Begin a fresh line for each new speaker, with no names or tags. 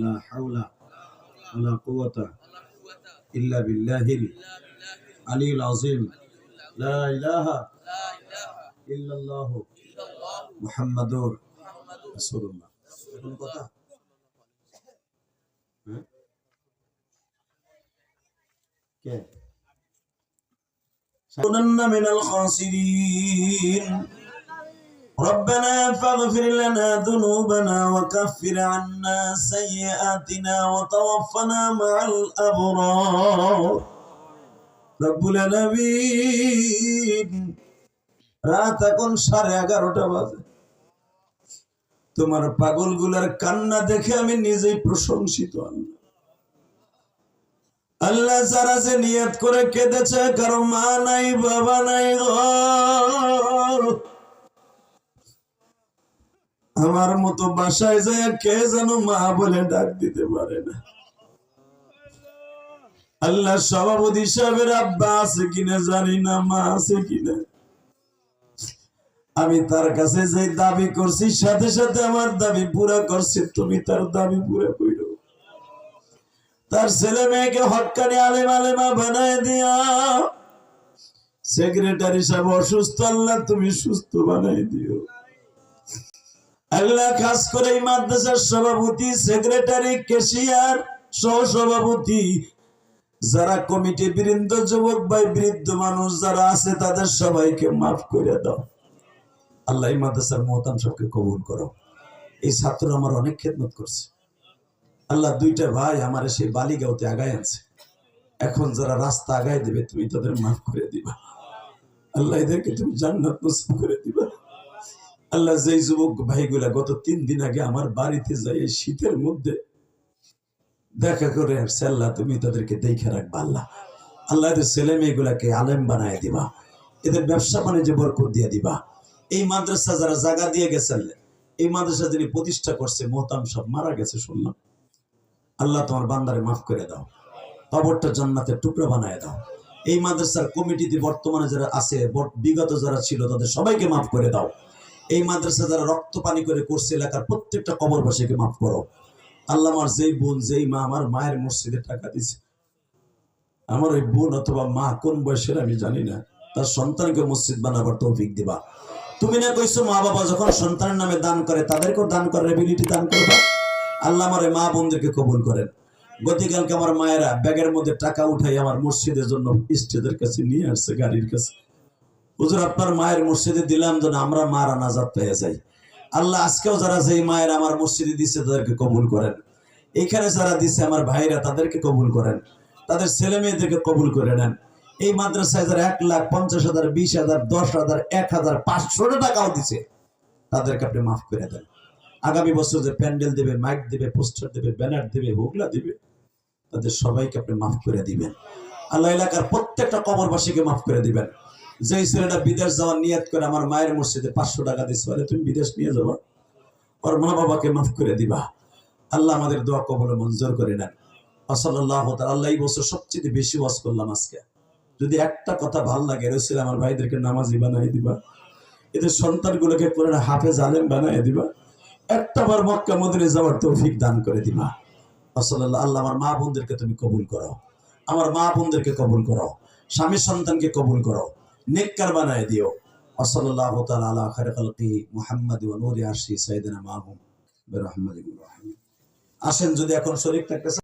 লা হাওলা ওয়ালা কুওয়াতা ইল্লা বিল্লাহিল আলিয়্যিল আযীম। লা ইলাহা ইল্লাল্লাহু মুহাম্মাদুর রাসূলুল্লাহ। কোন কথা? হ্যাঁ, কে কুননা মিনাল খাসিরিন। ربنا فاغفر لنا ذنوبنا وكفر عنا سيئاتنا وتوفنا مع الأبرار رب العالمين। রাত এখন 11:30 বাজে। তোমার পাগলগুলার কান্না দেখে আমি নিজেই প্রশংসিত। আল্লাহ যারা যে নিয়ত করে কেঁদেছে, কারো মা নাই বাবা নাই, আমার মতো বাসায় যায় কে যেন মা বলে ডাক দিতে পারে না। আল্লাহ সভাপতি সাহেবের আব্বা আছে কিনা জানি না, মা আছে কিনা। আমি তার কাছে যে দাবি করছি, সাথে সাথে আমার দাবি পুরা করছে। তুমি তার দাবি পুরা করো। তার ছেলে মেয়েকে হক্কানি আলেম আলেমা বানায় দিয়া, সেক্রেটারি সাহেব অসুস্থ, আল্লাহ তুমি সুস্থ বানাই দিও। আল্লাহ খাস করে এই মাদ্রাসার সভাপতি, সেক্রেটারি, ক্যাশিয়ার, সহ সভাপতি, যারা কমিটি বৃন্দ, যুবক ভাই, বৃদ্ধ মানুষ যারা আছে, তাদের সবাইকে মাফ করে দাও। আল্লাহ এই মাদ্রাসার মোহতাম সবকে কবুল করো। এই ছাত্র আমার অনেক খেদমত করছে। আল্লাহ দুইটা ভাই আমার সেই বালিগাঁওতে আগায় আনছে। এখন যারা রাস্তা আগায় দেবে, তুমি তাদের মাফ করে দিবা। আল্লাহ এদেরকে তুমি জান্নাত নসিব করে দিবা। আল্লাহ যেই যুবক ভাইগুলা গত 3 দিন আগে আমার বাড়িতে যাই এই শীতের মধ্যে দেখা করে আসছে, আল্লাহ তুমি তাদেরকে দেখে রাখবা। আল্লাহ আল্লাহ এদের ছেলে মেয়েগুলাকে আলেম বানায় দিবা, এদের ব্যবসা বাণিজ্যে বরকত দিয়ে দিবা। এই মাদ্রাসা যারা জায়গা দিয়ে গেছেন, এই মাদ্রাসা যিনি প্রতিষ্ঠা করছে মোহতাম সব মারা গেছে শুনলাম। আল্লাহ তোমার বান্দারে মাফ করে দাও, কবরটা জান্নাতের টুকরা বানায় দাও। এই মাদ্রাসার কমিটিতে বর্তমানে যারা আছে, বিগত যারা ছিল, তাদের সবাইকে মাফ করে দাও। এই মাদ্রাসা যারা রক্ত পানি করে করছে, এলাকার প্রত্যেকটা কবরবাসীকে মাফ করো। আল্লাহ আমার যেই বোন, যেই মা আমার মায়ের মসজিদে টাকা দিছে, আমার ওই বোন অথবা মা কোন বয়সের আমি জানি না, তার সন্তানকে মসজিদ বানাবার তৌফিক দিবা। তুমি না কইছো মা বাবা যখন সন্তানের নামে দান করে, তাদেরকেও দান করার এবিলিটি দান করবা। আল্লাহ আমার মা বোনদেরকে কবুল করেন। গতকালকে আমার মায়েরা ব্যাগের মধ্যে টাকা উঠাই আমার মসজিদের জন্য স্টেজের কাছে নিয়ে আসছে, গাড়ির কাছে। হুজুর আপনার মায়ের মসজিদে দিলাম যেন আমরা মারা নাজাত পেয়ে যাই। আল্লাহ আজকেও যারা যেই মায়ের আমার মসজিদে দিচ্ছে তাদেরকে কবুল করেন। এখানে যারা দিচ্ছে আমার ভাইরা, তাদেরকে কবুল করেন। তাদের ছেলে মেয়েদেরকে কবুল করে নেন। এই মাদ্রাসায় যারা 1,50,000, 20,000, 10,000, 1,000, 500 টাকাও দিচ্ছে, তাদেরকে আপনি মাফ করে দেন। আগামী বছর যে প্যান্ডেল দেবে, মাইক দেবে, পোস্টার দেবে, ব্যানার দেবে, হুগলা দিবে, তাদের সবাইকে আপনি মাফ করে দিবেন। আল্লাহ এলাকার প্রত্যেকটা কবরবাসীকে মাফ করে দিবেন। যেই ছেলেটা বিদেশ যাওয়ার নিয়ত করে আমার মায়ের মসজিদে 500 টাকা দিচ্ছে, বলে তুমি বিদেশ নিয়ে যাবা, ওর মা বাবাকে মাফ করে দিবা। আল্লাহ আমাদের দোয়া কবুল মঞ্জুর করে নেন। সাল্লাল্লাহু তাআলা। আল্লাহ এই বছর সবচেয়ে বেশি ওয়াজ করলাম আজকে। যদি একটা কথা ভালো লাগে, রসুল আমার ভাইদেরকে নামাজি বানাই দিবা, এদের সন্তানগুলোকে কোরআন হাফেজ আলেম বানাই দিবা, একটাবার মক্কা মদিনা যাওয়ার তৌফিক দান করে দিবা। সাল্লাল্লাহু। আল্লাহ আমার মা বোনদেরকে তুমি কবুল করো, আমার মা বোনদেরকে কবুল করো, স্বামী সন্তানকে কবুল করো, নেককার বানায় দিও। সাল্লাল্লাহু তাআলা আলা খায়রি খালকি মুহাম্মাদ ওয়া নূরি আরশি সাইয়্যিদিনা মাহমুদ বিরহমাতিহি। আসেন যদি এখন শরীক থাকতেছে।